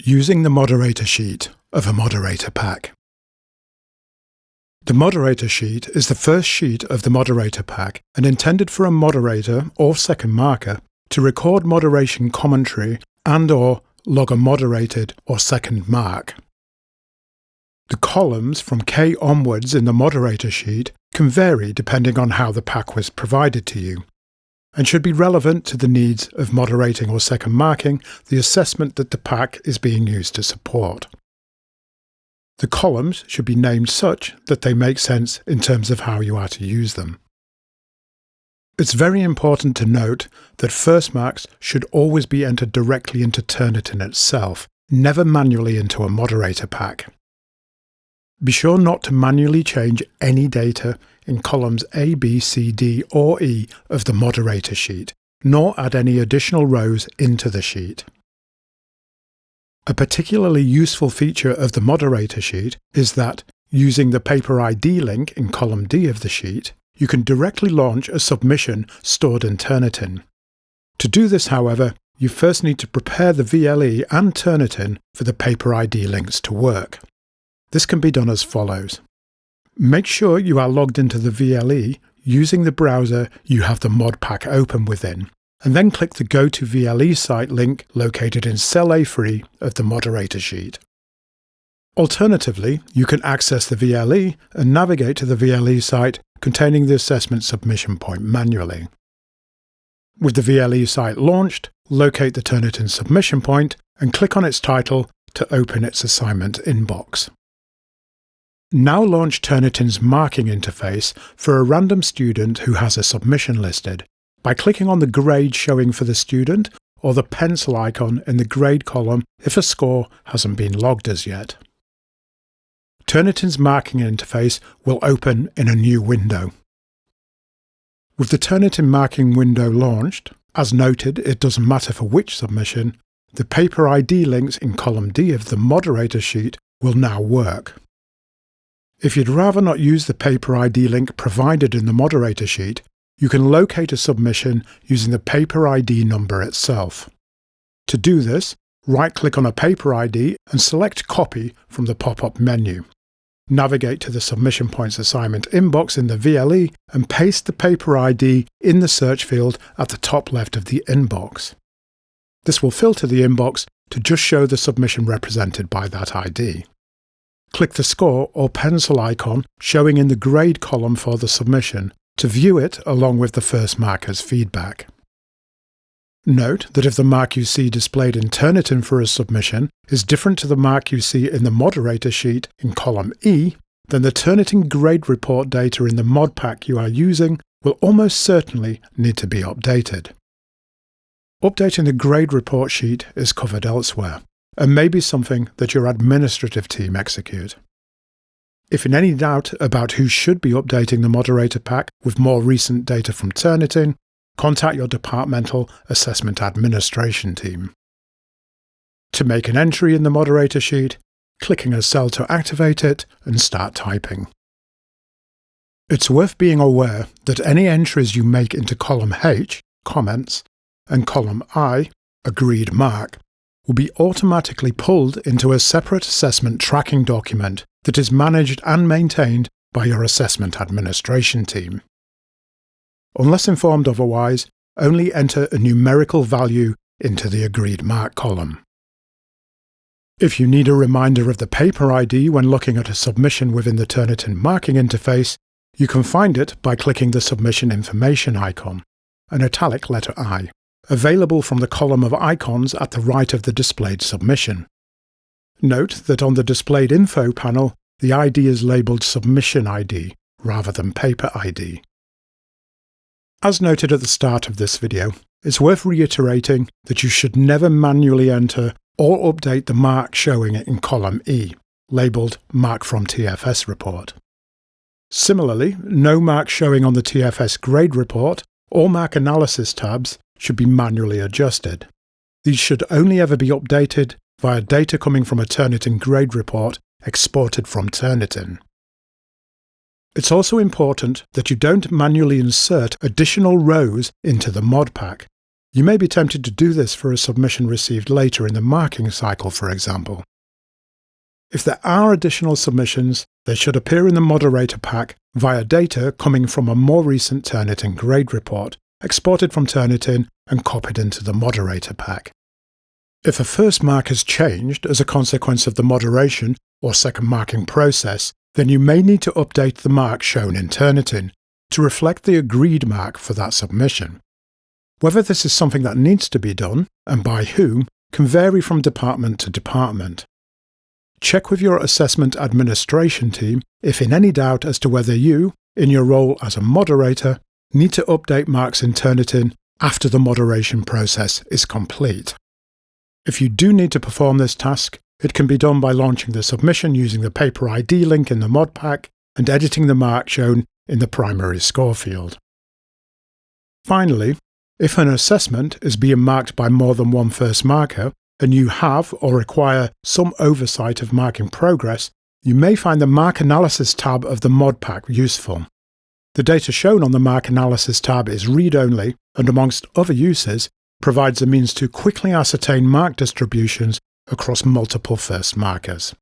Using the moderator sheet of a moderator pack. The moderator sheet is the first sheet of the moderator pack and intended for a moderator or second marker to record moderation commentary and/or log a moderated or second mark. The columns from K onwards in the moderator sheet can vary depending on how the pack was provided to you, and should be relevant to the needs of moderating or second marking the assessment that the pack is being used to support. The columns should be named such that they make sense in terms of how you are to use them. It's very important to note that first marks should always be entered directly into TurnItIn itself, never manually into a moderator pack. Be sure not to manually change any data in columns A, B, C, D or E of the moderator sheet, nor add any additional rows into the sheet. A particularly useful feature of the moderator sheet is that, using the paper ID link in column D of the sheet, you can directly launch a submission stored in TurnItIn. To do this, however, you first need to prepare the VLE and TurnItIn for the paper ID links to work. This can be done as follows. Make sure you are logged into the VLE using the browser you have the mod pack open within, and then click the Go to VLE site link located in cell A3 of the moderator sheet. Alternatively, you can access the VLE and navigate to the VLE site containing the assessment submission point manually. With the VLE site launched, locate the TurnItIn submission point and click on its title to open its assignment inbox. Now launch TurnItIn's marking interface for a random student who has a submission listed by clicking on the grade showing for the student or the pencil icon in the grade column if a score hasn't been logged as yet. TurnItIn's marking interface will open in a new window. With the TurnItIn marking window launched, as noted, it doesn't matter for which submission, the paper ID links in column D of the moderator sheet will now work. If you'd rather not use the paper ID link provided in the moderator sheet, you can locate a submission using the paper ID number itself. To do this, right-click on a paper ID and select Copy from the pop-up menu. Navigate to the Submission Points Assignment inbox in the VLE and paste the paper ID in the search field at the top left of the inbox. This will filter the inbox to just show the submission represented by that ID. Click the score or pencil icon showing in the grade column for the submission to view it along with the first marker's feedback. Note that if the mark you see displayed in TurnItIn for a submission is different to the mark you see in the moderator sheet in column E, then the TurnItIn grade report data in the mod pack you are using will almost certainly need to be updated. Updating the grade report sheet is covered elsewhere, and may be something that your administrative team execute. If in any doubt about who should be updating the moderator pack with more recent data from TurnItIn, contact your departmental assessment administration team. To make an entry in the moderator sheet, clicking a cell to activate it and start typing. It's worth being aware that any entries you make into column H, comments, and column I, agreed mark, will be automatically pulled into a separate assessment tracking document that is managed and maintained by your assessment administration team. Unless informed otherwise, only enter a numerical value into the agreed mark column. If you need a reminder of the paper ID when looking at a submission within the TurnItIn marking interface, you can find it by clicking the Submission Information icon, an italic letter I, available from the column of icons at the right of the displayed submission. Note that on the displayed info panel, the ID is labelled Submission ID rather than Paper ID. As noted at the start of this video, it's worth reiterating that you should never manually enter or update the mark showing in column E, labelled Mark from TFS Report. Similarly, no mark showing on the TFS Grade Report or Mark Analysis tabs should be manually adjusted. These should only ever be updated via data coming from a TurnItIn grade report exported from TurnItIn. It's also important that you don't manually insert additional rows into the mod pack, You may be tempted to do this for a submission received later in the marking cycle, for example. If there are additional submissions, they should appear in the Moderator pack via data coming from a more recent TurnItIn grade report, exported from TurnItIn and copied into the Moderator pack. If a first mark has changed as a consequence of the moderation or second marking process, then you may need to update the mark shown in TurnItIn to reflect the agreed mark for that submission. Whether this is something that needs to be done, and by whom, can vary from department to department. Check with your assessment administration team if in any doubt as to whether you, in your role as a moderator, need to update marks in TurnItIn after the moderation process is complete. If you do need to perform this task, it can be done by launching the submission using the paper ID link in the mod pack and editing the mark shown in the primary score field. Finally, if an assessment is being marked by more than one first marker, and you have or require some oversight of marking progress, you may find the Mark Analysis tab of the mod pack useful. The data shown on the Mark Analysis tab is read-only and, amongst other uses, provides a means to quickly ascertain mark distributions across multiple first markers.